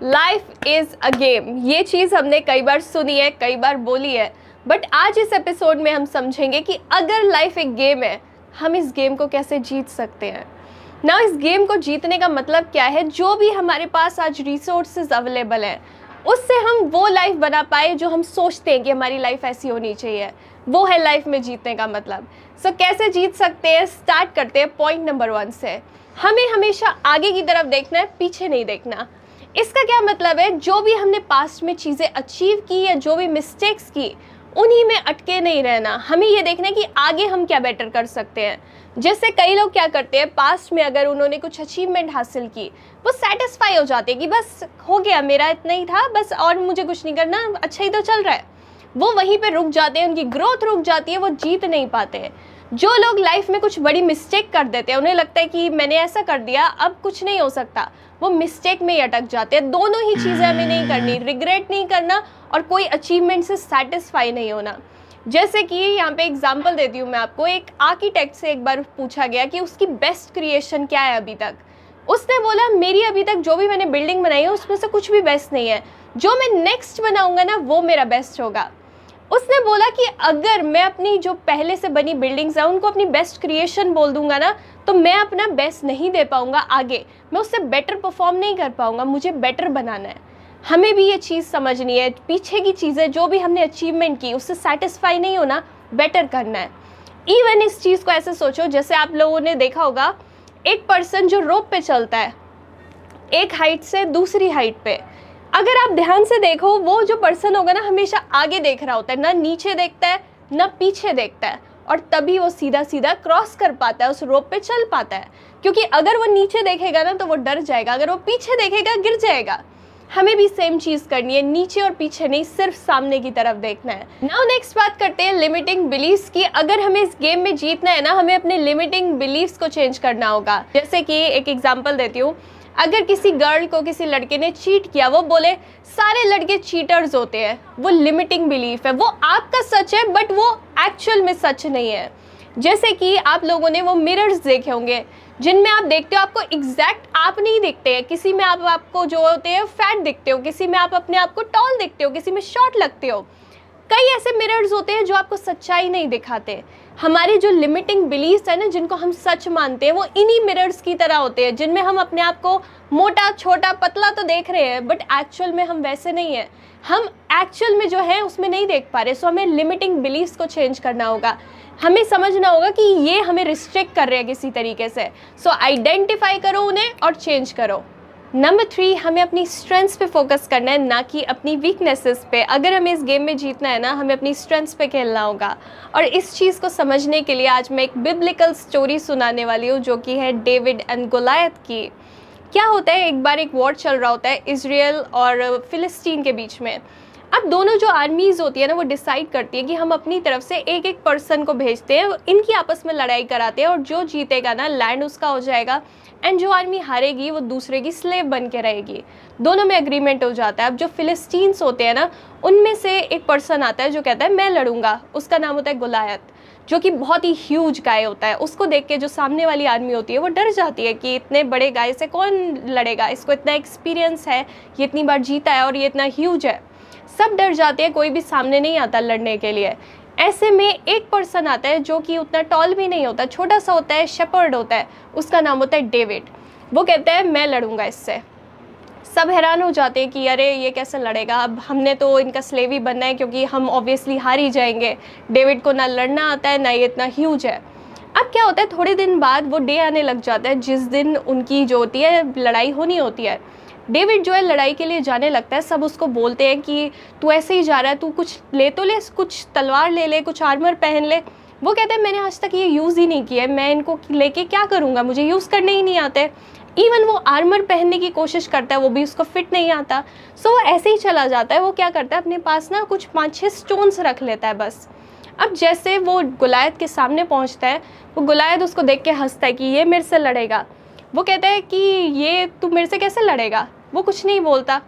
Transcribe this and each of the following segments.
Life is a game, ये चीज़ हमने कई बार सुनी है, कई बार बोली है, बट आज इस एपिसोड में हम समझेंगे कि अगर लाइफ एक गेम है, हम इस गेम को कैसे जीत सकते हैं ना। इस गेम को जीतने का मतलब क्या है? जो भी हमारे पास आज रिसोर्सेज अवेलेबल हैं, उससे हम वो लाइफ बना पाए जो हम सोचते हैं कि हमारी लाइफ ऐसी होनी चाहिए। वो है लाइफ में जीतने का मतलब। सो कैसे जीत सकते हैं, स्टार्ट करते हैं पॉइंट नंबर 1 से। हमें हमेशा आगे की तरफ देखना है, पीछे नहीं देखना। इसका क्या मतलब है? जो भी हमने पास्ट में चीज़ें अचीव की या जो भी मिस्टेक्स की, उन्हीं में अटके नहीं रहना। हमें ये देखना है कि आगे हम क्या बेटर कर सकते हैं। जैसे कई लोग क्या करते हैं, पास्ट में अगर उन्होंने कुछ अचीवमेंट हासिल की, वो सेटिस्फाई हो जाते हैं कि बस हो गया, मेरा इतना ही था बस, और मुझे कुछ नहीं करना, अच्छा ही तो चल रहा है। वो वहीं पे रुक जाते हैं, उनकी ग्रोथ रुक जाती है, वो जीत नहीं पाते हैं। जो लोग लाइफ में कुछ बड़ी मिस्टेक कर देते हैं, उन्हें लगता है कि मैंने ऐसा कर दिया, अब कुछ नहीं हो सकता, वो मिस्टेक में ही अटक जाते हैं। दोनों ही चीज़ें हमें नहीं करनी, रिग्रेट नहीं करना और कोई अचीवमेंट से सेटिस्फाई नहीं होना। जैसे कि यहाँ पे एग्जांपल देती हूँ मैं आपको। एक आर्किटेक्ट से एक बार पूछा गया कि उसकी बेस्ट क्रिएशन क्या है अभी तक। उसने बोला, मेरी अभी तक जो भी मैंने बिल्डिंग बनाई है उसमें से कुछ भी बेस्ट नहीं है, जो मैं नेक्स्ट बनाऊंगा ना वो मेरा बेस्ट होगा। उसने बोला कि अगर मैं अपनी जो पहले से बनी बिल्डिंग्स हैं उनको अपनी बेस्ट क्रिएशन बोल दूंगा ना, तो मैं अपना बेस्ट नहीं दे पाऊंगा, आगे मैं उससे बेटर परफॉर्म नहीं कर पाऊंगा। मुझे बेटर बनाना है। हमें भी ये चीज़ समझनी है, पीछे की चीज़ें जो भी हमने अचीवमेंट की उससे सेटिस्फाई नहीं होना, बेटर करना है। इवन इस चीज़ को ऐसे सोचो, जैसे आप लोगों ने देखा होगा, एक पर्सन जो रोप पे चलता है एक हाइट से दूसरी हाइट पे, अगर आप ध्यान से देखो, वो जो पर्सन होगा ना, हमेशा आगे देख रहा होता है, ना नीचे देखता है ना पीछे देखता है, और तभी वो सीधा सीधा क्रॉस कर पाता है, उस रोप पे चल पाता है। क्योंकि अगर वो नीचे देखेगा ना तो वो डर जाएगा, अगर वो पीछे देखेगा गिर जाएगा। हमें भी सेम चीज़ करनी है, नीचे और पीछे नहीं, सिर्फ सामने की तरफ देखना है। नाउ नेक्स्ट बात करते हैं लिमिटिंग बिलीव्स की। अगर हमें इस गेम में जीतना है ना, हमें अपने लिमिटिंग बिलीव्स को चेंज करना होगा। जैसे कि एक एग्जांपल देती हूँ, अगर किसी गर्ल को किसी लड़के ने चीट किया, वो बोले सारे लड़के चीटर्स होते हैं, वो लिमिटिंग बिलीफ है। वो आपका सच है बट वो एक्चुअल में सच नहीं है। जैसे कि आप लोगों ने वो मिरर्स देखे होंगे जिनमें आप देखते हो आपको एग्जैक्ट आप नहीं दिखते हैं। किसी में आपको जो होते हैं फैट दिखते हो, किसी में आप अपने आप को टॉल दिखते हो, किसी में शॉर्ट लगते हो। कई ऐसे मिरर्स होते हैं जो आपको सच्चाई नहीं दिखाते। हमारे जो लिमिटिंग बिलीव्स है ना, जिनको हम सच मानते हैं, वो इन्हीं मिरर्स की तरह होते हैं, जिनमें हम अपने आप को मोटा, छोटा, पतला तो देख रहे हैं, बट एक्चुअल में हम वैसे नहीं हैं। हम एक्चुअल में जो है उसमें नहीं देख पा रहे। सो हमें लिमिटिंग बिलीव्स को चेंज करना होगा। हमें समझना होगा कि ये हमें रिस्ट्रिक्ट कर रहे हैं किसी तरीके से। सो आइडेंटिफाई करो उन्हें और चेंज करो। नंबर 3, हमें अपनी स्ट्रेंथ्स पे फोकस करना है, ना कि अपनी वीकनेसेस पे। अगर हमें इस गेम में जीतना है ना, हमें अपनी स्ट्रेंथ्स पे खेलना होगा। और इस चीज़ को समझने के लिए आज मैं एक बिब्लिकल स्टोरी सुनाने वाली हूँ, जो कि है डेविड एंड गोलायत की। क्या होता है, एक बार एक वॉर चल रहा होता है इजराइल और फिलिस्तीन के बीच में। अब दोनों जो आर्मीज़ होती है ना, वो डिसाइड करती है कि हम अपनी तरफ से एक एक पर्सन को भेजते हैं, इनकी आपस में लड़ाई कराते हैं, और जो जीतेगा ना, लैंड उसका हो जाएगा, एंड जो आर्मी हारेगी वो दूसरे की स्लेव बन के रहेगी। दोनों में एग्रीमेंट हो जाता है। अब जो फिलिस्तीन्स होते हैं ना, उनमें से एक पर्सन आता है जो कहता है मैं लड़ूंगा। उसका नाम होता है गोलायत, जो कि बहुत ही ह्यूज गाय होता है। उसको देख के जो सामने वाली आर्मी होती है वो डर जाती है कि इतने बड़े गाय से कौन लड़ेगा, इसको इतना एक्सपीरियंस है, ये इतनी बार जीता है और ये इतना ह्यूज है। सब डर जाते हैं, कोई भी सामने नहीं आता लड़ने के लिए। ऐसे में एक पर्सन आता है जो कि उतना टॉल भी नहीं होता, छोटा सा होता है, शेपर्ड होता है, उसका नाम होता है डेविड। वो कहता है मैं लड़ूंगा इससे। सब हैरान हो जाते हैं कि अरे ये कैसे लड़ेगा, अब हमने तो इनका स्लेव ही बनना है, क्योंकि हम ऑब्वियसली हार ही जाएंगे। डेविड को ना लड़ना आता है, ना ये इतना ह्यूज है। अब क्या होता है, थोड़े दिन बाद वो डे आने लग जाता है जिस दिन उनकी जो होती है लड़ाई होनी होती है। डेविड जो है लड़ाई के लिए जाने लगता है। सब उसको बोलते हैं कि तू ऐसे ही जा रहा है, तू कुछ ले तो ले, कुछ तलवार ले ले, कुछ आर्मर पहन ले। वो कहता है मैंने आज तक ये यूज़ ही नहीं किया है, मैं इनको लेके क्या करूँगा, मुझे यूज़ करने ही नहीं आते। इवन वो आर्मर पहनने की कोशिश करता है, वो भी उसको फिट नहीं आता। सो वो ऐसे ही चला जाता है। वो क्या करता है, अपने पास ना कुछ 5-6 स्टोन्स रख लेता है बस। अब जैसे वो गोलायत के सामने पहुँचता है, वो गोलायत उसको देख के हंसता है कि ये मेरे से लड़ेगा। वो कहता है कि ये तू मेरे से कैसे लड़ेगा। वो कुछ नहीं बोलता।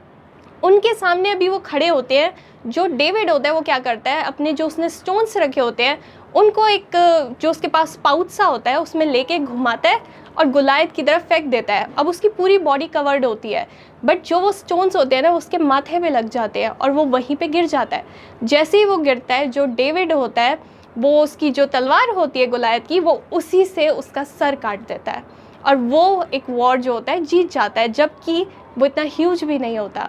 उनके सामने अभी वो खड़े होते हैं जो डेविड होता है वो क्या करता है, अपने जो उसने स्टोन्स रखे होते हैं उनको एक जो उसके पास पाउच सा होता है उसमें लेके घुमाता है और गोलायत की तरफ फेंक देता है। अब उसकी पूरी बॉडी कवर्ड होती है, बट जो वो स्टोन्स होते हैं ना उसके माथे पे लग जाते हैं और वो वहीं पे गिर जाता है। जैसे ही वो गिरता है, जो डेविड होता है वो उसकी जो तलवार होती है गोलायत की, वो उसी से उसका सर काट देता है और वो एक वॉर जो होता है जीत जाता है, जबकि वो इतना ह्यूज भी नहीं होता।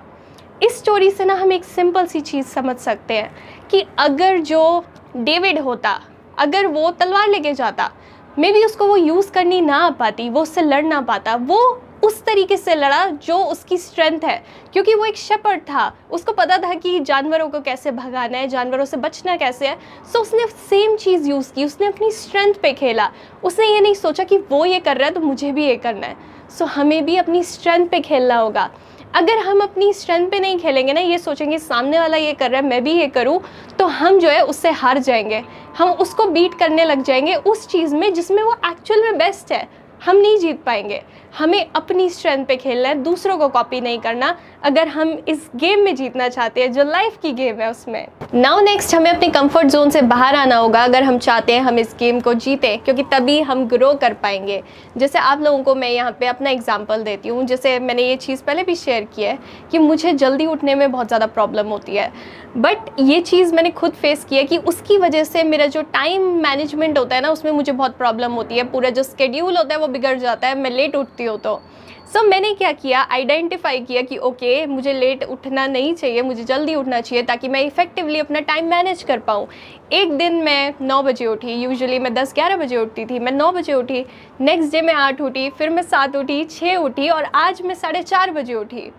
इस स्टोरी से ना हम एक सिंपल सी चीज़ समझ सकते हैं कि अगर जो डेविड होता, अगर वो तलवार लेके जाता, मे बी उसको वो यूज़ करनी ना आ पाती, वो उससे लड़ ना पाता, वो उस तरीके से लड़ा जो उसकी स्ट्रेंथ है, क्योंकि वो एक शेपर्ड था, उसको पता था कि जानवरों को कैसे भगाना है, जानवरों से बचना कैसे है। सो उसने सेम चीज़ यूज़ की, उसने अपनी स्ट्रेंथ पे खेला। उसने ये नहीं सोचा कि वो ये कर रहा है तो मुझे भी ये करना है। सो हमें भी अपनी स्ट्रेंथ पे खेलना होगा। अगर हम अपनी स्ट्रेंथ पे नहीं खेलेंगे ना, ये सोचेंगे सामने वाला ये कर रहा है मैं भी ये करूँ, तो हम जो है उससे हार जाएंगे। हम उसको बीट करने लग जाएंगे उस चीज़ में जिसमें वो एक्चुअल में बेस्ट है, हम नहीं जीत पाएंगे। हमें अपनी स्ट्रेंथ पे खेलना है, दूसरों को कॉपी नहीं करना, अगर हम इस गेम में जीतना चाहते हैं जो लाइफ की गेम है उसमें। नाउ नेक्स्ट, हमें अपने कंफर्ट जोन से बाहर आना होगा अगर हम चाहते हैं हम इस गेम को जीतें, क्योंकि तभी हम ग्रो कर पाएंगे। जैसे आप लोगों को मैं यहाँ पे अपना एग्जांपल देती हूँ। जैसे मैंने ये चीज़ पहले भी शेयर की है कि मुझे जल्दी उठने में बहुत ज़्यादा प्रॉब्लम होती है, बट ये चीज़ मैंने खुद फेस की है कि उसकी वजह से मेरा जो टाइम मैनेजमेंट होता है ना उसमें मुझे बहुत प्रॉब्लम होती है। पूरा जो स्केड्यूल होता है वो बिगड़ जाता है, मैं लेट उठती हूँ। तो मैंने क्या किया, आइडेंटिफाई किया कि ओके मुझे लेट उठना नहीं चाहिए, मुझे जल्दी उठना चाहिए ताकि मैं इफ़ेक्टिवली अपना टाइम मैनेज कर पाऊँ। एक दिन मैं 9 बजे उठी, यूजुअली मैं 10-11 बजे उठती थी, मैं 9 बजे उठी। नेक्स्ट डे मैं 8 उठी, फिर मैं 7 उठी, 6 उठी और आज मैं 4:30 बजे उठी।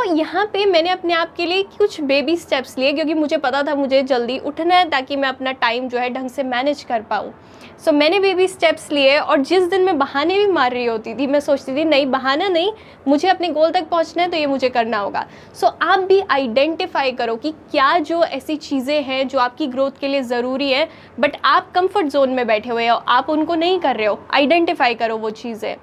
यहाँ पे मैंने अपने आप के लिए कुछ बेबी स्टेप्स लिए, क्योंकि मुझे पता था मुझे जल्दी उठना है ताकि मैं अपना टाइम जो है ढंग से मैनेज कर पाऊँ। मैंने बेबी स्टेप्स लिए, और जिस दिन मैं बहाने भी मार रही होती थी, मैं सोचती थी नहीं बहाना नहीं, मुझे अपने गोल तक पहुंचना है तो ये मुझे करना होगा। आप भी आइडेंटिफाई करो कि क्या जो ऐसी चीज़ें हैं जो आपकी ग्रोथ के लिए ज़रूरी है, बट आप कंफर्ट जोन में बैठे हुए हो, आप उनको नहीं कर रहे हो। आइडेंटिफाई करो वो चीज़ें।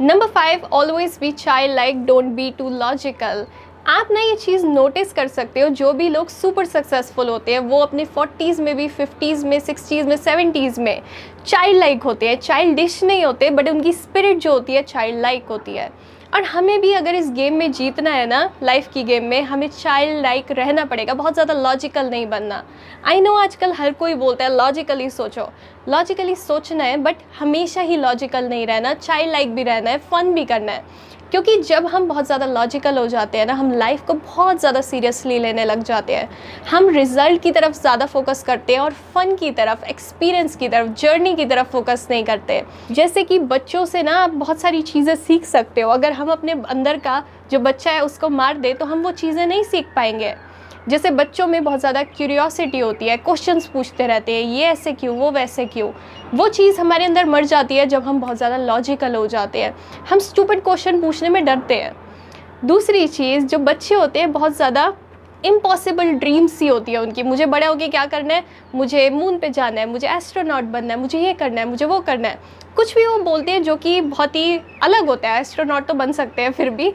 Number 5, always be childlike, don't be too logical. आप ना ये चीज़ नोटिस कर सकते हो, जो भी लोग सुपर सक्सेसफुल होते हैं वो अपने 40s में भी, 50s में, 60s में, 70s में चाइल्ड लाइक होते हैं। चाइल्डिश नहीं होते, बट उनकी स्पिरिट जो होती है चाइल्ड लाइक होती है। और हमें भी अगर इस गेम में जीतना है ना, लाइफ की गेम में, हमें चाइल्ड लाइक रहना पड़ेगा, बहुत ज़्यादा लॉजिकल नहीं बनना। आई नो आजकल हर कोई बोलता है लॉजिकली सोचो, लॉजिकली सोचना है, बट हमेशा ही लॉजिकल नहीं रहना, चाइल्ड लाइक भी रहना है, फ़न भी करना है। क्योंकि जब हम बहुत ज़्यादा लॉजिकल हो जाते हैं ना, हम लाइफ को बहुत ज़्यादा सीरियसली लेने लग जाते हैं। हम रिज़ल्ट की तरफ ज़्यादा फोकस करते हैं और फ़न की तरफ, एक्सपीरियंस की तरफ, जर्नी की तरफ फोकस नहीं करते। जैसे कि बच्चों से ना आप बहुत सारी चीज़ें सीख सकते हो। अगर हम अपने अंदर का जो बच्चा है उसको मार दे तो हम वो चीज़ें नहीं सीख पाएंगे। जैसे बच्चों में बहुत ज़्यादा क्यूरियोसिटी होती है, क्वेश्चंस पूछते रहते हैं, ये ऐसे क्यों, वो वैसे क्यों। वो चीज़ हमारे अंदर मर जाती है जब हम बहुत ज़्यादा लॉजिकल हो जाते हैं। हम स्टूपिड क्वेश्चन पूछने में डरते हैं। दूसरी चीज़, जो बच्चे होते हैं बहुत ज़्यादा इम्पॉसिबल ड्रीम्स ही होती है उनकी। मुझे बड़े होके क्या करना है, मुझे मून पे जाना है, मुझे एस्ट्रोनॉट बनना है, मुझे ये करना है, मुझे वो करना है। कुछ भी वो बोलते हैं जो कि बहुत ही अलग होता है। एस्ट्रोनॉट तो बन सकते हैं फिर भी,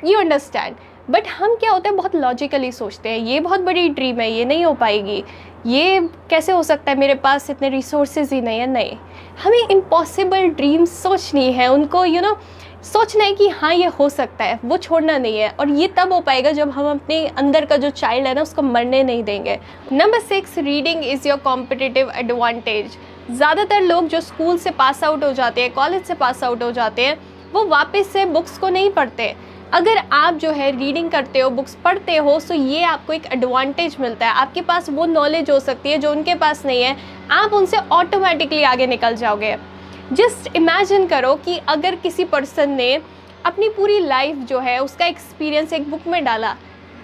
यू अंडरस्टैंड। बट हम क्या होता है, बहुत लॉजिकली सोचते हैं, ये बहुत बड़ी ड्रीम है, ये नहीं हो पाएगी, ये कैसे हो सकता है, मेरे पास इतने रिसोर्सेज ही नहीं है। नहीं, हमें इम्पॉसिबल ड्रीम्स सोचनी है, उनको सोचना है कि हाँ ये हो सकता है, वो छोड़ना नहीं है। और ये तब हो पाएगा जब हम अपने अंदर का जो चाइल्ड है ना उसको मरने नहीं देंगे। Number 6, reading is your competitive advantage. ज़्यादातर लोग जो स्कूल से पास आउट हो जाते हैं, कॉलेज से पास आउट हो जाते हैं, वो वापस से बुक्स को नहीं पढ़ते। अगर आप जो है रीडिंग करते हो, बुक्स पढ़ते हो, तो ये आपको एक एडवांटेज मिलता है। आपके पास वो नॉलेज हो सकती है जो उनके पास नहीं है, आप उनसे ऑटोमेटिकली आगे निकल जाओगे। जस्ट इमेजिन करो कि अगर किसी पर्सन ने अपनी पूरी लाइफ जो है उसका एक्सपीरियंस एक बुक में डाला,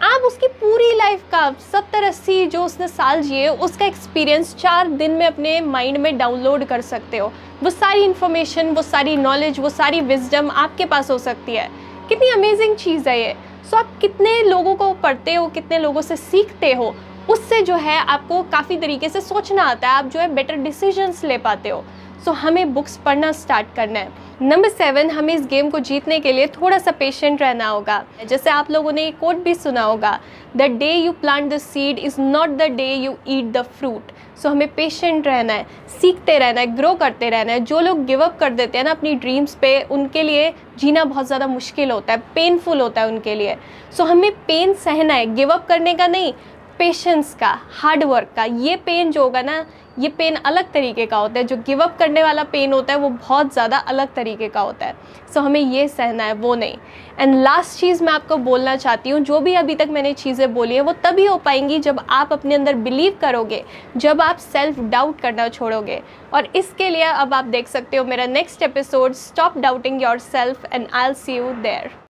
आप उसकी पूरी लाइफ का 70-80 जो उसने साल जिए उसका एक्सपीरियंस 4 दिन में अपने माइंड में डाउनलोड कर सकते हो। वो सारी इन्फॉर्मेशन, वो सारी नॉलेज, वो सारी विजडम आपके पास हो सकती है। कितनी अमेजिंग चीज़ है ये। आप कितने लोगों को पढ़ते हो, कितने लोगों से सीखते हो, उससे जो है आपको काफ़ी तरीके से सोचना आता है, आप जो है बेटर डिसीजंस ले पाते हो। सो हमें बुक्स पढ़ना स्टार्ट करना है। नंबर 7, हमें इस गेम को जीतने के लिए थोड़ा सा पेशेंट रहना होगा। जैसे आप लोगों ने ये कोट भी सुना होगा, the day you plant the seed is not the day you eat the fruit. So हमें पेशेंट रहना है, सीखते रहना है, ग्रो करते रहना है। जो लोग गिव अप कर देते हैं ना अपनी ड्रीम्स पे, उनके लिए जीना बहुत ज़्यादा मुश्किल होता है, पेनफुल होता है उनके लिए। सो हमें पेन सहना है, गिव अप करने का नहीं, पेशेंस का, हार्ड वर्क का। ये पेन जो होगा ना, ये पेन अलग तरीके का होता है। जो गिव अप करने वाला पेन होता है वो बहुत ज़्यादा अलग तरीके का होता है। सो हमें ये सहना है, वो नहीं। एंड लास्ट चीज़ मैं आपको बोलना चाहती हूँ, जो भी अभी तक मैंने चीज़ें बोली है वो तभी हो पाएंगी जब आप अपने अंदर बिलीव करोगे, जब आप सेल्फ डाउट करना छोड़ोगे। और इसके लिए अब आप देख सकते हो मेरा next episode, stop doubting yourself, and I will see you there.